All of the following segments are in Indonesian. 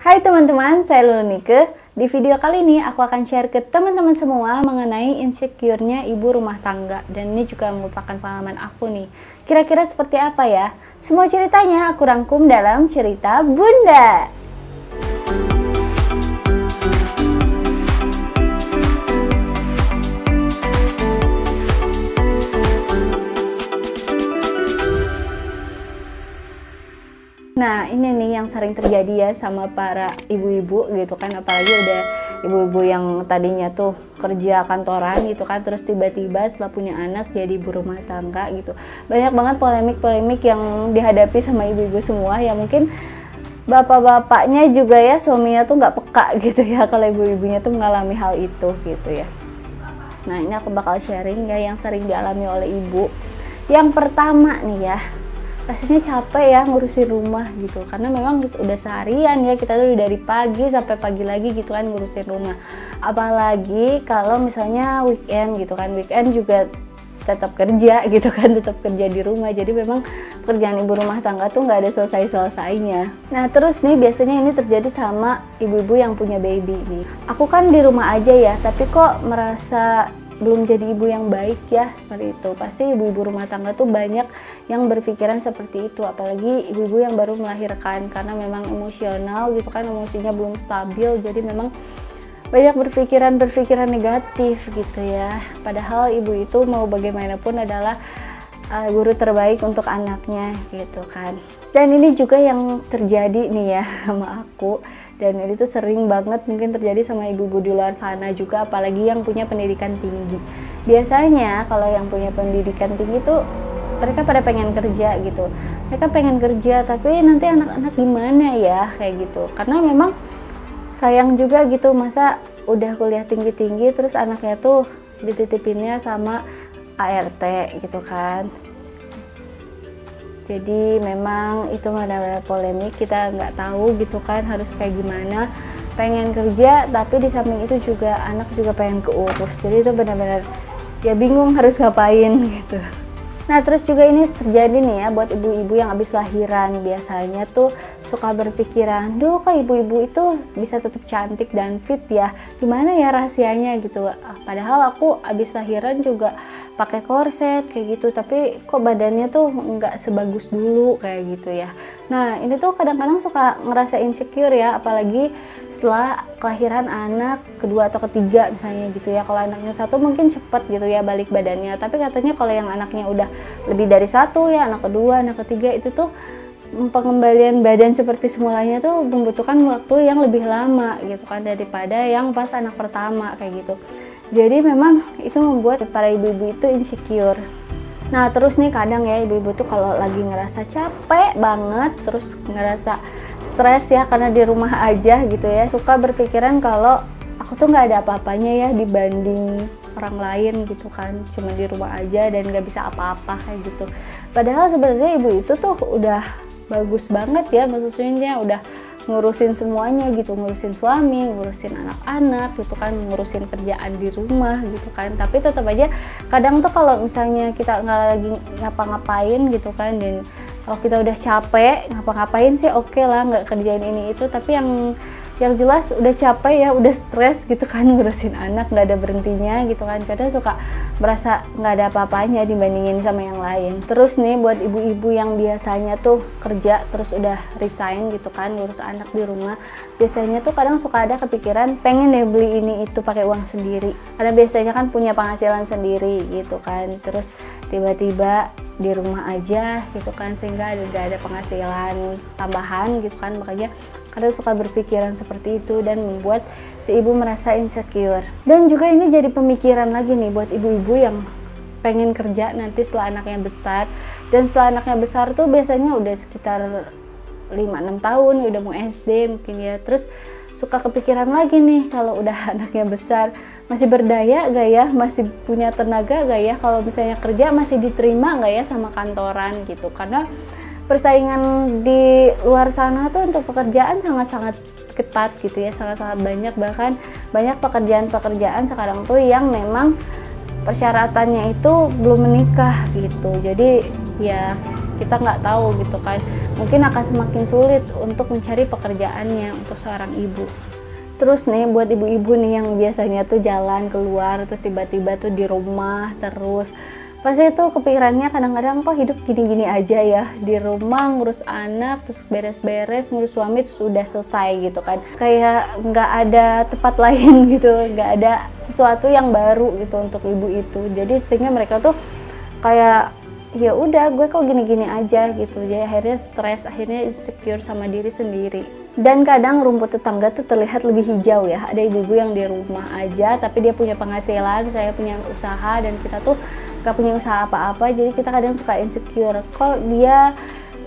Hai teman-teman, saya Lulu Nike. Di video kali ini aku akan share ke teman-teman semua mengenai insecure-nya ibu rumah tangga. Dan ini juga merupakan pengalaman aku nih. Kira-kira seperti apa ya? Semua ceritanya aku rangkum dalam cerita Bunda. Nah, ini nih yang sering terjadi ya sama para ibu-ibu gitu kan, apalagi udah ibu-ibu yang tadinya tuh kerja kantoran gitu kan, terus tiba-tiba setelah punya anak jadi ibu rumah tangga gitu. Banyak banget polemik-polemik yang dihadapi sama ibu-ibu semua ya, mungkin bapak-bapaknya juga ya, suaminya tuh nggak peka gitu ya kalau ibu-ibunya tuh mengalami hal itu gitu ya. Nah, ini aku bakal sharing ya yang sering dialami oleh ibu. Yang pertama nih ya, rasanya capek ya ngurusin rumah gitu, karena memang udah seharian ya kita tuh dari pagi sampai pagi lagi gitu kan ngurusin rumah, apalagi kalau misalnya weekend gitu kan, weekend juga tetap kerja gitu kan, tetap kerja di rumah. Jadi memang pekerjaan ibu rumah tangga tuh nggak ada selesai-selesainya. Nah terus nih biasanya ini terjadi sama ibu-ibu yang punya baby nih. Aku kan di rumah aja ya, tapi kok merasa belum jadi ibu yang baik ya, seperti itu. Pasti ibu-ibu rumah tangga tuh banyak yang berpikiran seperti itu, apalagi ibu-ibu yang baru melahirkan, karena memang emosional gitu kan, emosinya belum stabil, jadi memang banyak berpikiran negatif gitu ya. Padahal ibu itu mau bagaimanapun adalah guru terbaik untuk anaknya gitu kan. Dan ini juga yang terjadi nih ya sama aku, dan ini tuh sering banget mungkin terjadi sama ibu-ibu di luar sana juga, apalagi yang punya pendidikan tinggi. Biasanya kalau yang punya pendidikan tinggi tuh mereka pada pengen kerja gitu, mereka pengen kerja, tapi nanti anak-anak gimana ya kayak gitu, karena memang sayang juga gitu, masa udah kuliah tinggi-tinggi terus anaknya tuh dititipinnya sama ART gitu kan. Jadi memang itu benar-benar polemik, kita nggak tahu gitu kan harus kayak gimana. Pengen kerja tapi di samping itu juga anak juga pengen keurus, jadi itu benar-benar ya bingung harus ngapain gitu. Nah terus juga ini terjadi nih ya buat ibu-ibu yang habis lahiran, biasanya tuh suka berpikiran, duh kok ibu-ibu itu bisa tetap cantik dan fit ya, gimana ya rahasianya gitu. Padahal aku habis lahiran juga pakai korset kayak gitu, tapi kok badannya tuh nggak sebagus dulu kayak gitu ya. Nah ini tuh kadang-kadang suka ngerasa insecure ya, apalagi setelah kelahiran anak kedua atau ketiga misalnya gitu ya. Kalau anaknya satu mungkin cepet gitu ya balik badannya, tapi katanya kalau yang anaknya udah lebih dari satu ya, anak kedua, anak ketiga, itu tuh pengembalian badan seperti semulanya tuh membutuhkan waktu yang lebih lama gitu kan daripada yang pas anak pertama kayak gitu. Jadi memang itu membuat para ibu-ibu itu insecure. Nah terus nih kadang ya ibu-ibu tuh kalau lagi ngerasa capek banget, terus ngerasa stres ya karena di rumah aja gitu ya, suka berpikiran kalau aku tuh nggak ada apa-apanya ya dibanding orang lain gitu kan, cuma di rumah aja dan nggak bisa apa-apa kayak gitu. Padahal sebenarnya ibu itu tuh udah bagus banget ya, maksudnya udah ngurusin semuanya gitu, ngurusin suami, ngurusin anak-anak gitu kan, ngurusin kerjaan di rumah gitu kan. Tapi tetap aja kadang tuh kalau misalnya kita nggak lagi ngapa-ngapain gitu kan, dan kalau kita udah capek ngapa-ngapain sih oke lah nggak kerjain ini itu, tapi yang jelas udah capek ya, udah stres gitu kan ngurusin anak, nggak ada berhentinya gitu kan. Kadang suka merasa nggak ada apa-apanya dibandingin sama yang lain. Terus nih buat ibu-ibu yang biasanya tuh kerja terus udah resign gitu kan, ngurus anak di rumah, biasanya tuh kadang suka ada kepikiran pengen deh beli ini itu pakai uang sendiri, karena biasanya kan punya penghasilan sendiri gitu kan. Terus tiba-tiba di rumah aja gitu kan, sehingga gak ada penghasilan tambahan gitu kan. Makanya kadang suka berpikiran seperti itu dan membuat si ibu merasa insecure. Dan juga ini jadi pemikiran lagi nih buat ibu-ibu yang pengen kerja nanti setelah anaknya besar. Dan setelah anaknya besar tuh biasanya udah sekitar 5-6 tahun ya, udah mau SD mungkin ya. Terus suka kepikiran lagi nih kalau udah anaknya besar, masih berdaya gak ya, masih punya tenaga gak ya, kalau misalnya kerja masih diterima gak ya sama kantoran gitu. Karena persaingan di luar sana tuh untuk pekerjaan sangat-sangat ketat gitu ya, sangat-sangat banyak, bahkan banyak pekerjaan-pekerjaan sekarang tuh yang memang persyaratannya itu belum menikah gitu. Jadi ya kita nggak tahu gitu kan, mungkin akan semakin sulit untuk mencari pekerjaannya untuk seorang ibu. Terus nih buat ibu-ibu nih yang biasanya tuh jalan keluar terus tiba-tiba tuh di rumah terus, pasti itu kepikirannya kadang-kadang kok hidup gini-gini aja ya, di rumah ngurus anak terus beres-beres ngurus suami terus udah selesai gitu kan, kayak nggak ada tempat lain gitu, nggak ada sesuatu yang baru gitu untuk ibu itu. Jadi sehingga mereka tuh kayak ya udah gue kok gini-gini aja gitu, jadi akhirnya stres, akhirnya insecure sama diri sendiri. Dan kadang rumput tetangga tuh terlihat lebih hijau ya, ada ibu-ibu yang di rumah aja tapi dia punya penghasilan, saya punya usaha dan kita tuh gak punya usaha apa-apa, jadi kita kadang suka insecure, kok dia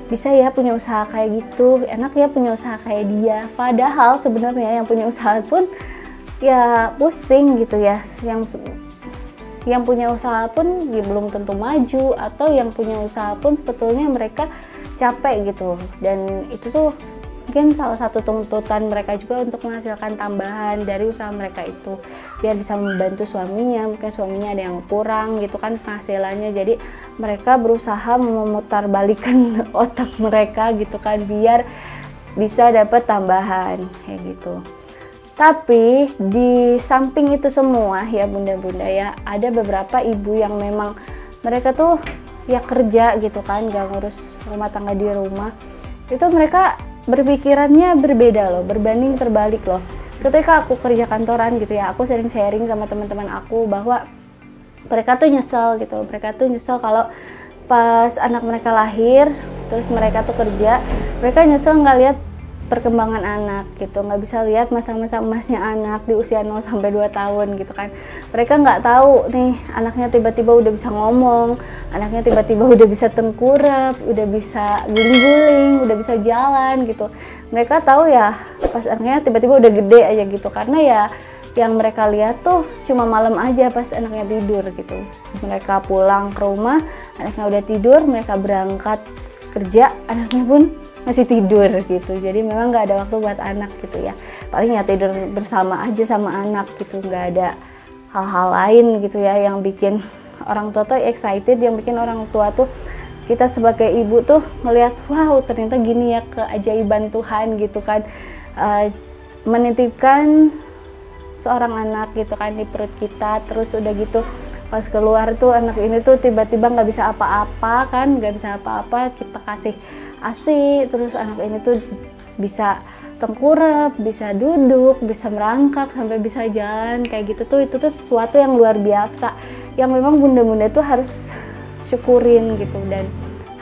bisa ya punya usaha kayak gitu, enak ya punya usaha kayak dia. Padahal sebenarnya yang punya usaha pun ya pusing gitu ya, yang punya usaha pun ya belum tentu maju, atau yang punya usaha pun sebetulnya mereka capek gitu. Dan itu tuh mungkin salah satu tuntutan mereka juga untuk menghasilkan tambahan dari usaha mereka itu biar bisa membantu suaminya, mungkin suaminya ada yang kurang gitu kan penghasilannya, jadi mereka berusaha memutarbalikkan otak mereka gitu kan biar bisa dapat tambahan kayak gitu. Tapi di samping itu semua ya bunda-bunda ya, ada beberapa ibu yang memang mereka tuh ya kerja gitu kan, gak ngurus rumah tangga di rumah, itu mereka berpikirannya berbeda loh, berbanding terbalik loh. Ketika aku kerja kantoran gitu ya, aku sering sharing sama teman-teman aku bahwa mereka tuh nyesel gitu, mereka tuh nyesel kalau pas anak mereka lahir, terus mereka tuh kerja, mereka nyesel nggak lihat perkembangan anak gitu, nggak bisa lihat masa-masa emasnya anak di usia 0 sampai 2 tahun gitu kan. Mereka nggak tahu nih anaknya tiba-tiba udah bisa ngomong, anaknya tiba-tiba udah bisa tengkurap, udah bisa guling-guling, udah bisa jalan gitu. Mereka tahu ya pas anaknya tiba-tiba udah gede aja gitu, karena ya yang mereka lihat tuh cuma malam aja pas anaknya tidur gitu. Mereka pulang ke rumah, anaknya udah tidur, mereka berangkat kerja, anaknya pun masih tidur gitu. Jadi memang nggak ada waktu buat anak gitu ya, paling ya tidur bersama aja sama anak gitu, nggak ada hal-hal lain gitu ya yang bikin orang tua tuh excited, yang bikin orang tua tuh, kita sebagai ibu tuh melihat wow ternyata gini ya keajaiban Tuhan gitu kan, menitipkan seorang anak gitu kan di perut kita, terus udah gitu pas keluar tuh anak ini tuh tiba-tiba nggak bisa apa-apa kan, nggak bisa apa-apa, kita kasih ASI, terus anak ini tuh bisa tengkurap, bisa duduk, bisa merangkak, sampai bisa jalan kayak gitu tuh, itu tuh sesuatu yang luar biasa yang memang bunda-bunda tuh harus syukurin gitu, dan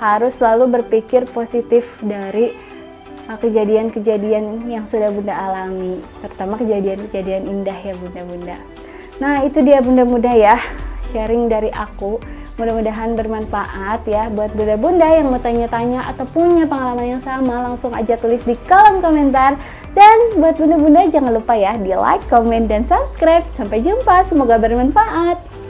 harus selalu berpikir positif dari kejadian-kejadian yang sudah bunda alami, terutama kejadian-kejadian indah ya bunda-bunda. Nah itu dia bunda-bunda ya, sharing dari aku, mudah-mudahan bermanfaat ya buat bunda-bunda yang mau tanya-tanya atau punya pengalaman yang sama, langsung aja tulis di kolom komentar. Dan buat bunda-bunda jangan lupa ya di like, komen, dan subscribe. Sampai jumpa, semoga bermanfaat.